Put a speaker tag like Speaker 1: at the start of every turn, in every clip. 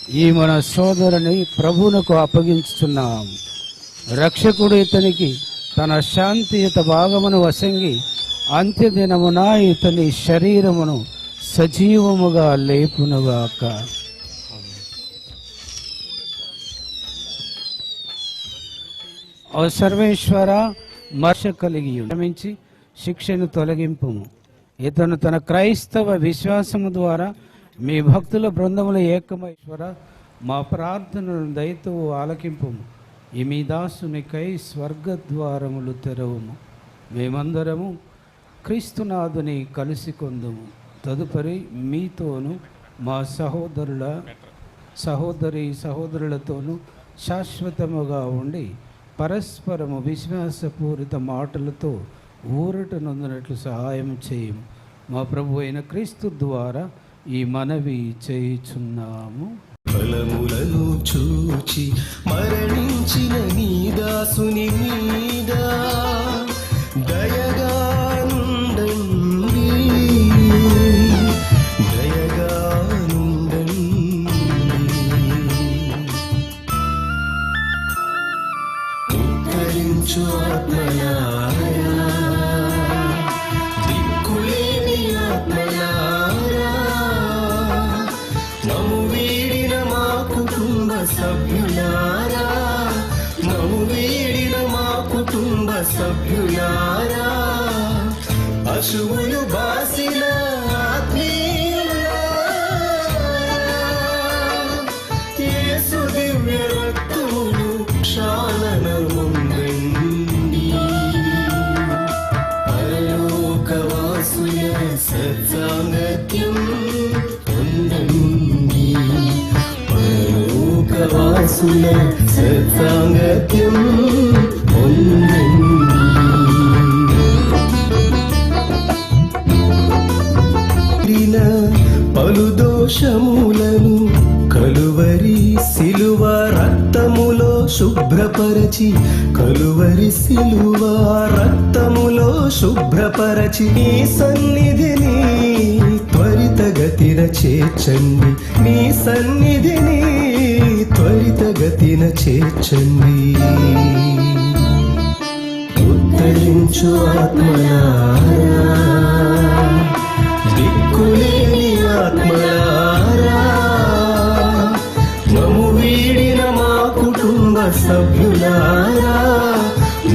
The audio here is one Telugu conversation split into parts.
Speaker 1: ఈ మన సోదరుని ప్రభువునకు అప్పగించుచున్నాం. రక్షకుడు ఇతనికి తన శాంతియుత భాగమును వసంగి అంత్యదినమున ఇతని శరీరమును సజీవముగా లేపునుగాక. ఓ సర్వేశ్వర, మర్ష కలిగి క్షమించి శిక్షను తొలగింపుము. ఇతను తన క్రైస్తవ విశ్వాసము ద్వారా మీ భక్తుల బృందముల ఏకమేశ్వర మా ప్రార్థనను దయతో ఆలకింపుము. ఈ మీ దాసునికై స్వర్గద్వారములు తెరవుము. మేమందరము క్రీస్తునాథుని కలిసి కొందుము. తదుపరి మీతోను మా సహోదరులతోనూ శాశ్వతముగా ఉండి పరస్పరము విశ్వాసపూరిత మాటలతో ఊరట నొందినట్లు సహాయం చేయము. మా ప్రభు అయిన క్రీస్తు ద్వారా ఈ మనవి చేయుచున్నాము.
Speaker 2: ఫలములను చూచి మరణించిన నీ దాసుని మీద దయగా నుండండి, దయగా నుండండి. ఉత్తరించు ఆత్మలారా, దిక్కులేని ఆత్మలారా, మము వీడిన మా కుటుంబ సభ్యులారా, మము వీడిన మా కుటుంబ సభ్యులారా, అశువులు బాసిన యేసు దివ్య రక్తములు క్షాళనముందండి. పరలోకవాసుల సత్సాంగత్యం పొందండి, పరలోకవాసుల సత్సాంగత్యం పొందండి. పలు దోషములను కలువరి సిలువ రక్తములో శుభ్రపరచి, కలువరి సిలువ రక్తములో శుభ్రపరచి నీ సన్నిధిని త్వరితగతిన చేర్చండి, నీ సన్నిధిని త్వరితగతిన చేర్చండి. ఉత్తరించు ఆత్మలారా, దిక్కులేని ఆత్మలారా, మము వీడిన మా కుటుంబ సభ్యులారా,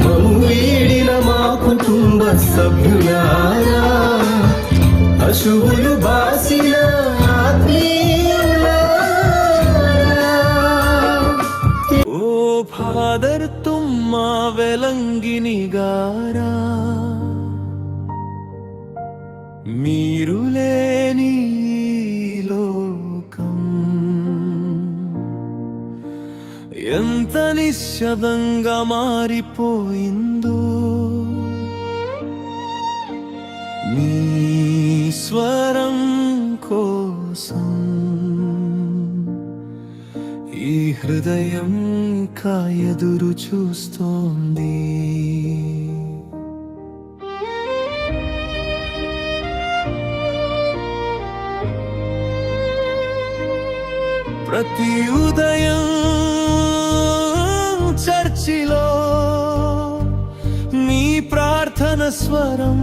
Speaker 2: మము వీడిన మా కుటుంబ సభ్యులారా, అశువులు బాసిన ఆత్మీయులారా. ఓ ఫాదర్ తుమ్మా వెలంగిని గారా, మీరు లేని లోకం ఎంత నిశ్శబ్దంగా మారిపోయిందో, మీ స్వరం కోసం ఈ హృదయం ఎదురు చూస్తోంది. ప్రతి ఉదయం చర్చిలో మీ ప్రార్థన స్వరం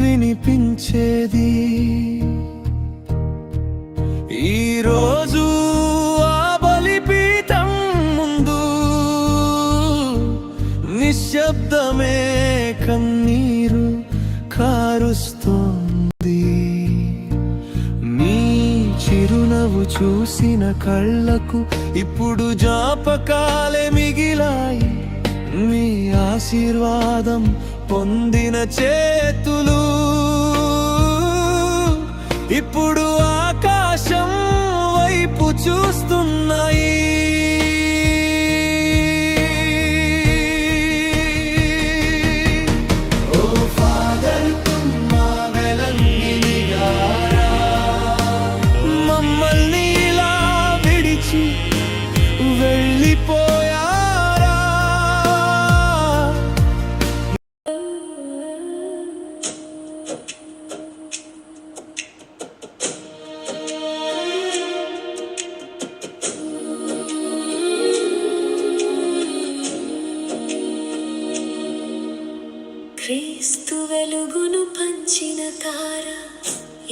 Speaker 2: వినిపించేది. ఈరోజు ఆ బలిపీఠం ముందు నిశ్శబ్దమే కన్నీరు కారుస్తోంది. చిరునవ్వు చూసిన కళ్ళకు ఇప్పుడు జ్ఞాపకాలే మిగిలాయి, మీ ఆశీర్వాదం పొందిన చేతులు ఇప్పుడు ఆకాశం వైపు చూస్తున్నాయి.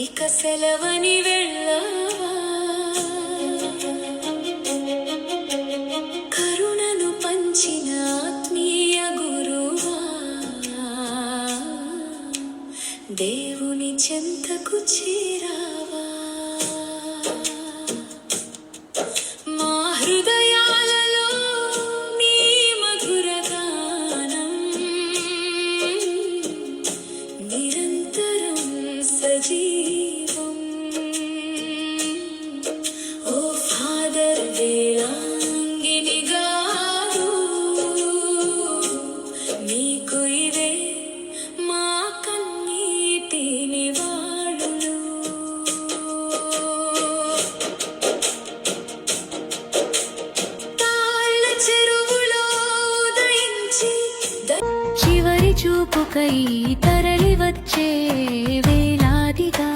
Speaker 3: ఇక సెలవని వెళ్ళవా, కరుణను పంచిన ఆత్మీయ గురువా, దేవుని చెంతకు చేరావా. మా హృదయాలలో నీ మధుర గానం నిరంతరం సజీవం. ఓ ఫాదర్ వేలాంగిని గారు, మీకు ఇవే మా కన్నీటి నివాళులు. తాళ్ళ చెరువులో ఉదయించి చివరి చూపుకై తరలి వచ్చే వేలాదిగా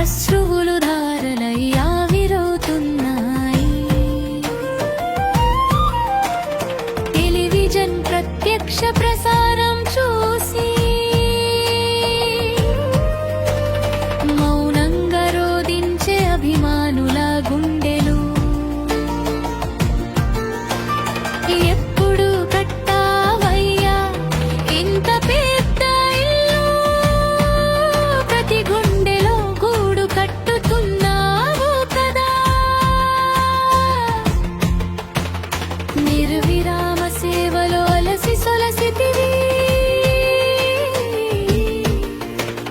Speaker 3: అశ్రువులు ధారలై ఆవిరవుతున్నాయి. టెలివిజన్ ప్రత్యక్ష ప్రసారం చూసి మౌనంగా రోదించే అభిమానుల గుండెలు. ఎప్పుడు కట్టావయ్యా ఇంత పెద్ద ఇల్లు, ప్రతి గుండెలో గూడు కట్టుతున్నావు కదా. నిర్విరామ సేవలో అలసి సొలసితివి,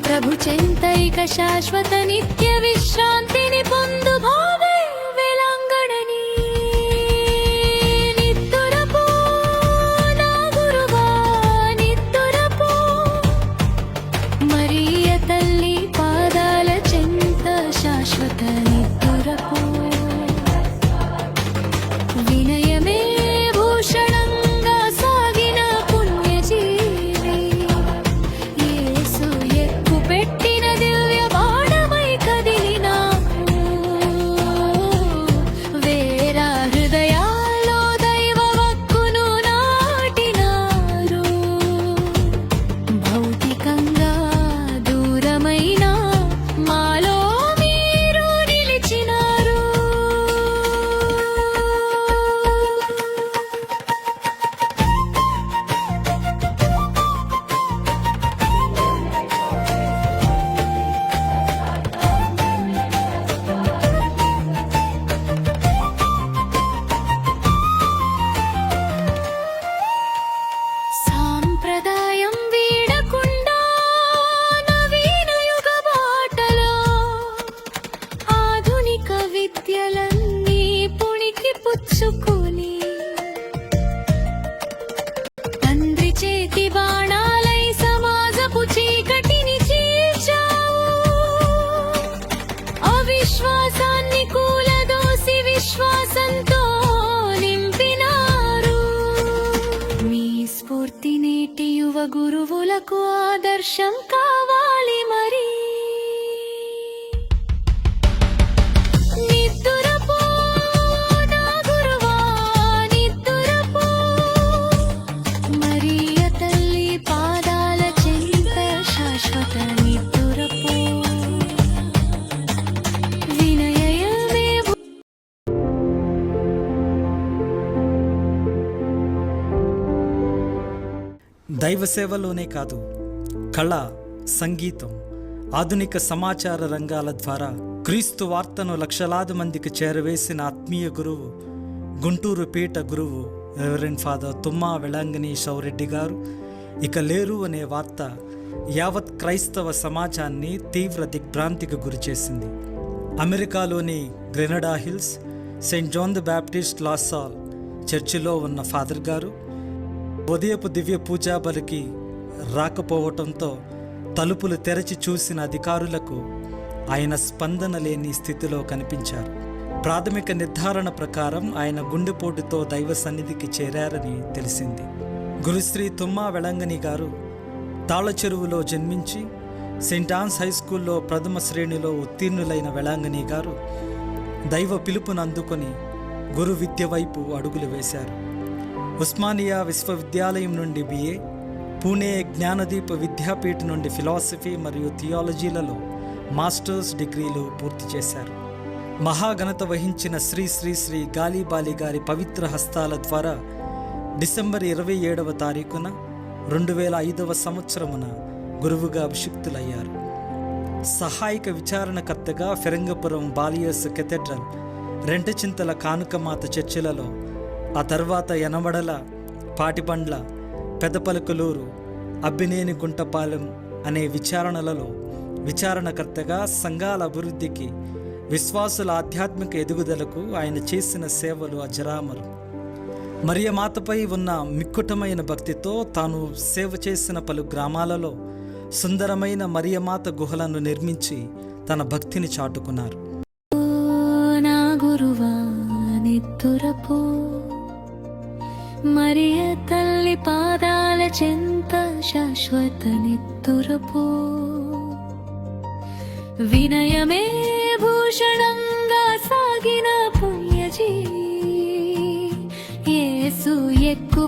Speaker 3: ప్రభు చెంతైక శాశ్వత నిత్య విశ్రాంతిని పొందు భావే వెలంగడని. నిద్దురపో నా గురువా, నిద్దురపో, మరియ తల్లి పాదాల చెంత శాశ్వత నిద్దురపో. వినయమే భూషణంగా సాగిన పుణ్యజీవి, యేసు ఎక్కు పెట్టిన దివ్య బాణమై కదిలినావు. వేర హృదయాల్లో దైవ వక్కును నాటినారు. భౌతికంగా దూరమైన మాలో మీరు నిలిచినారు. సాంప్రదాయం వీడకుండా నవీన యుగ బాటలో ఆధునిక విద్యలన్నీ పుణికి పుచ్చుకొని తండ్రి చేతి బాణాలై సమాజపు చీకటిని చీల్చావు. అవిశ్వాసాన్ని కూలదోసి విశ్వాసంతో నింపినారు. మీ స్ఫూర్తి నేటి యువ గురువులకు ఆదర్శం కావాలి మరి. నిద్దురపో నా గురువా, నిద్దురపో, మరియ తల్లి పాదాల చెంత శాశ్వత నిద్దురపో. వినయమే
Speaker 4: దైవ సేవలోనే కాదు, కళ, సంగీతం, ఆధునిక సమాచార రంగాల ద్వారా క్రీస్తు వార్తను లక్షలాది మందికి చేరవేసిన ఆత్మీయ గురువు, గుంటూరు పీఠ గురువు రెవరెండ్ ఫాదర్ తుమ్మా వెళంగిని షౌరెడ్డి గారు ఇక లేరు అనే వార్త యావత్ క్రైస్తవ సమాజాన్ని తీవ్ర దిగ్భ్రాంతికి గురిచేసింది. అమెరికాలోని Granada Hills Saint John the Baptist La Salle చర్చిలో ఉన్న ఫాదర్ గారు ఉదయపు దివ్య పూజా బలికి రాకపోవటంతో తలుపులు తెరచి చూసిన అధికారులకు ఆయన స్పందన లేని స్థితిలో కనిపించారు. ప్రాథమిక నిర్ధారణ ప్రకారం ఆయన గుండెపోటుతో దైవ సన్నిధికి చేరారని తెలిసింది. గురుశ్రీ తుమ్మా వెళంగిని గారు తాళచెరువులో జన్మించి సెయింట్ ఆన్స్ హై స్కూల్లో ప్రథమ శ్రేణిలో ఉత్తీర్ణులైన వెళంగిని గారు దైవ పిలుపును అందుకొని గురు విద్య వైపు అడుగులు వేశారు. ఉస్మానియా విశ్వవిద్యాలయం నుండి BA, పూణే జ్ఞానదీప విద్యాపీఠ నుండి ఫిలాసఫీ మరియు థియాలజీలలో మాస్టర్స్ డిగ్రీలు పూర్తి చేశారు. మహాఘనత వహించిన శ్రీ శ్రీ శ్రీ గాలిబాలి గారి పవిత్ర హస్తాల ద్వారా డిసెంబర్ 27వ తారీఖున 2005వ సంవత్సరమున గురువుగా అభిషిక్తులయ్యారు. సహాయక విచారణకర్తగా ఫిరంగపురం బాలియస్ కెథెడ్రల్, రెంటచింతల కానుకమాత చర్చిలలో, ఆ తర్వాత యనమడల, పాటిబండ్ల, పెదపలుకులూరు, అబ్బినేని గుంటపాలెం అనే విచారణలలో విచారణకర్తగా సంఘాల అభివృద్ధికి, విశ్వాసుల ఆధ్యాత్మిక ఎదుగుదలకు ఆయన చేసిన సేవలు అజరామరు. మరియమాతపై ఉన్న మిక్కుటమైన భక్తితో తాను సేవ చేసిన పలు గ్రామాలలో సుందరమైన మరియమాత గుహలను నిర్మించి తన భక్తిని చాటుకున్నారు.
Speaker 3: నా గురువా నిద్దురపో, మరియ తల్లి పాదాల చెంత శాశ్వత నిద్దురపో. వినయమే భూషణంగా సాగిన పుణ్యజీ, యేసు ఎక్కు